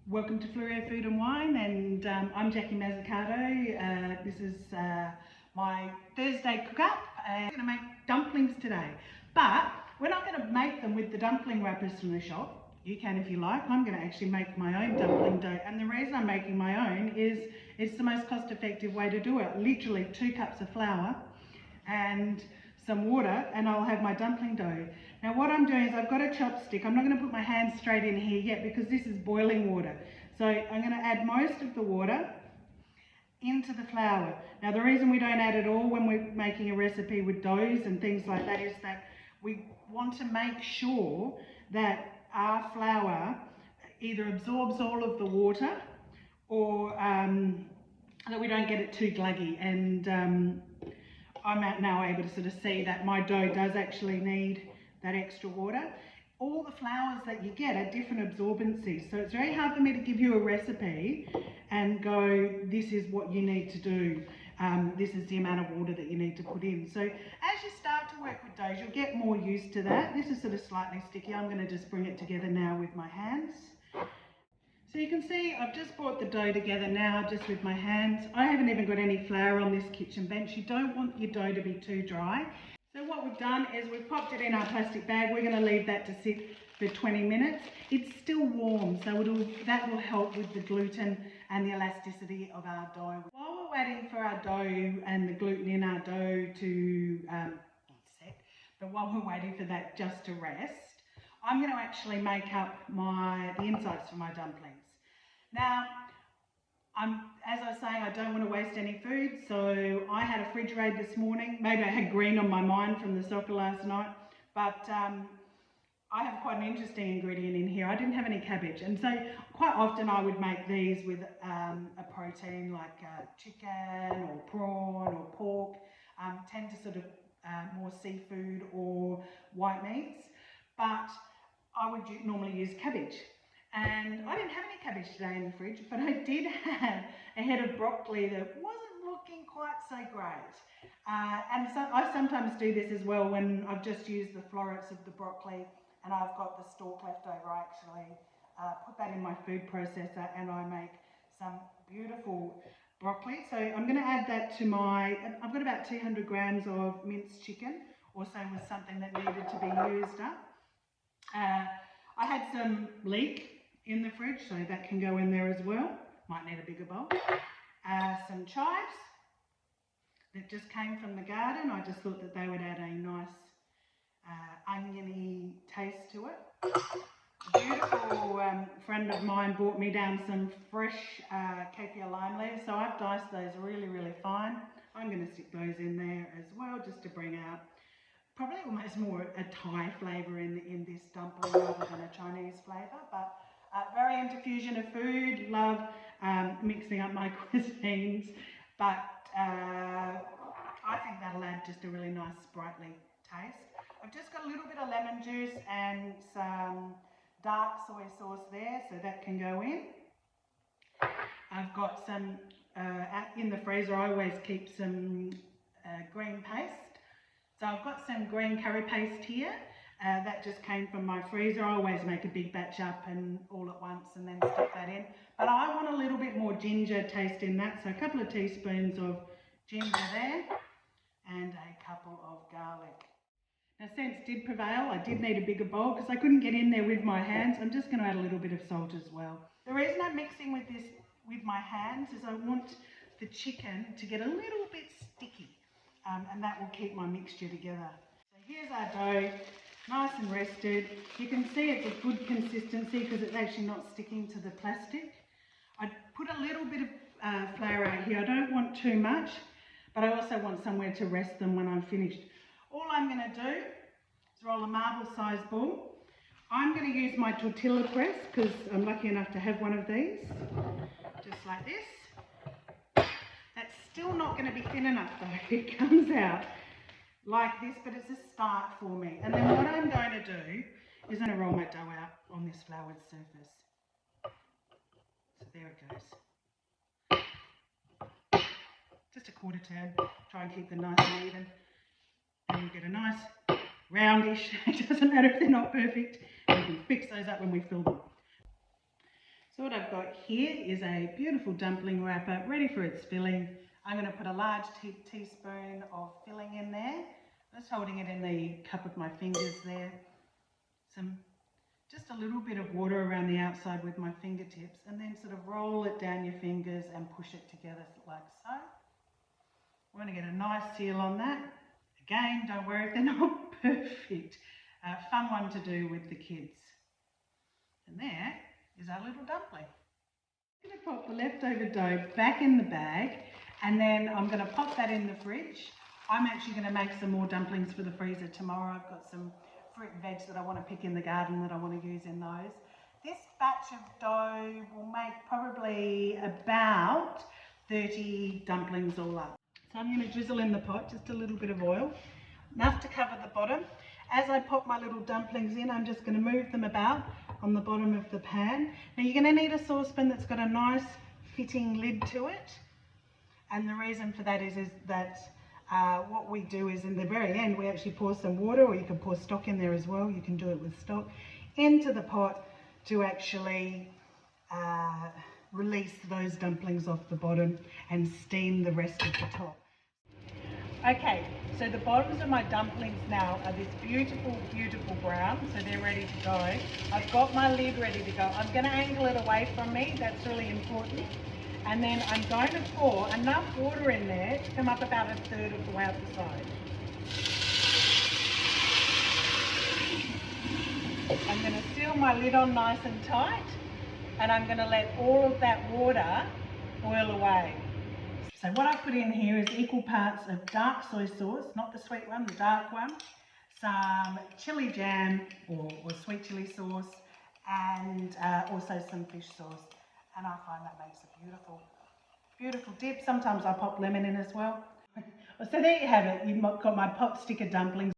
Welcome to Fleurieu Food and Wine, and I'm Jackie Mazzucato. This is my Thursday cook-up. I'm going to make dumplings today, but we're not going to make them with the dumpling wrappers from the shop. You can if you like. I'm going to actually make my own dumpling dough, and the reason I'm making my own is it's the most cost-effective way to do it. Literally 2 cups of flour and some water, and I'll have my dumpling dough. Now what I'm doing is I've got a chopstick. I'm not going to put my hand straight in here yet because this is boiling water. So I'm going to add most of the water into the flour. Now the reason we don't add it all when we're making a recipe with doughs and things like that is that we want to make sure that our flour either absorbs all of the water or that we don't get it too gluggy. And I'm now able to sort of see that my dough does actually need that extra water. All the flours that you get are different absorbencies, so it's very hard for me to give you a recipe and go, this is what you need to do, this is the amount of water that you need to put in. So as you start to work with doughs, you'll get more used to that. This is sort of slightly sticky. I'm going to just bring it together now with my hands. So you can see I've just brought the dough together now just with my hands. I haven't even got any flour on this kitchen bench. You don't want your dough to be too dry. So what we've done is we've popped it in our plastic bag. We're going to leave that to sit for 20 minutes. It's still warm, so that will help with the gluten and the elasticity of our dough. While we're waiting for our dough and the gluten in our dough to set, but while we're waiting for that just to rest, I'm going to actually make up the insides for my dumplings. Now, as I was saying, I don't want to waste any food, so I had a fridge raid this morning. Maybe I had green on my mind from the soccer last night, but I have quite an interesting ingredient in here. I didn't have any cabbage, and so quite often I would make these with a protein like chicken or prawn or pork, tend to sort of more seafood or white meats, but I would normally use cabbage. And I didn't have any cabbage today in the fridge, but I did have a head of broccoli that wasn't looking quite so great. And so I sometimes do this as well when I've just used the florets of the broccoli and I've got the stalk left over. I actually put that in my food processor and I make some beautiful broccoli. So I'm going to add that to I've got about 200 grams of minced chicken, also was something that needed to be used up. I had some leek in the fridge, so that can go in there as well. Might need a bigger bowl. Some chives that just came from the garden. I just thought that they would add a nice oniony taste to it. A beautiful friend of mine brought me down some fresh kaffir lime leaves, so I've diced those really, really fine. I'm going to stick those in there as well, just to bring out probably almost more a Thai flavour in this dumpling rather than a Chinese flavour, but very into fusion of food, love mixing up my cuisines, but I think that'll add just a really nice sprightly taste. I've just got a little bit of lemon juice and some dark soy sauce there, so that can go in. I've got some, in the freezer I always keep some green paste. So I've got some green curry paste here, that just came from my freezer. I always make a big batch up and all at once and then stick that in. But I want a little bit more ginger taste in that, so a couple of teaspoons of ginger there and a couple of garlic. Now scents did prevail. I did need a bigger bowl because I couldn't get in there with my hands. I'm just going to add a little bit of salt as well. The reason I'm mixing with this with my hands is I want the chicken to get a little bit sticky. And that will keep my mixture together. So here's our dough, nice and rested. You can see it's a good consistency because it's actually not sticking to the plastic. I put a little bit of flour out here. I don't want too much, but I also want somewhere to rest them when I'm finished. All I'm going to do is roll a marble-sized ball. I'm going to use my tortilla press because I'm lucky enough to have one of these, just like this. That's still not going to be thin enough though. It comes out like this, but it's a start for me. And then what I'm going to do is I'm going to roll my dough out on this floured surface. So there it goes. Just a quarter turn. Try and keep them nice and even. And you get a nice roundish. It doesn't matter if they're not perfect. We can fix those up when we fill them. So what I've got here is a beautiful dumpling wrapper ready for its filling. I'm going to put a large teaspoon of filling in there. Just holding it in the cup of my fingers there. Just a little bit of water around the outside with my fingertips, and then sort of roll it down your fingers and push it together like so. We're going to get a nice seal on that. Again, don't worry if they're not perfect. Fun one to do with the kids. And there is our little dumpling. I'm going to pop the leftover dough back in the bag, and then I'm going to pop that in the fridge. I'm actually going to make some more dumplings for the freezer tomorrow. I've got some fruit and veg that I want to pick in the garden that I want to use in those. This batch of dough will make probably about 30 dumplings all up. So I'm going to drizzle in the pot just a little bit of oil, enough to cover the bottom. As I pop my little dumplings in, I'm just going to move them about on the bottom of the pan. Now you're going to need a saucepan that's got a nice fitting lid to it. And the reason for that is that what we do is in the very end we actually pour some water, or you can pour stock in there as well, you can do it with stock, into the pot to actually release those dumplings off the bottom and steam the rest of the top. Okay, so the bottoms of my dumplings now are this beautiful, beautiful brown, so they're ready to go. I've got my lid ready to go. I'm going to angle it away from me, that's really important. And then I'm going to pour enough water in there to come up about 1/3 of the way up the side. I'm going to seal my lid on nice and tight, and I'm going to let all of that water boil away. So what I've put in here is equal parts of dark soy sauce, not the sweet one, the dark one, some chili jam or sweet chili sauce, and also some fish sauce. And I find that makes a beautiful, beautiful dip. Sometimes I pop lemon in as well. So there you have it. You've got my pot sticker dumplings.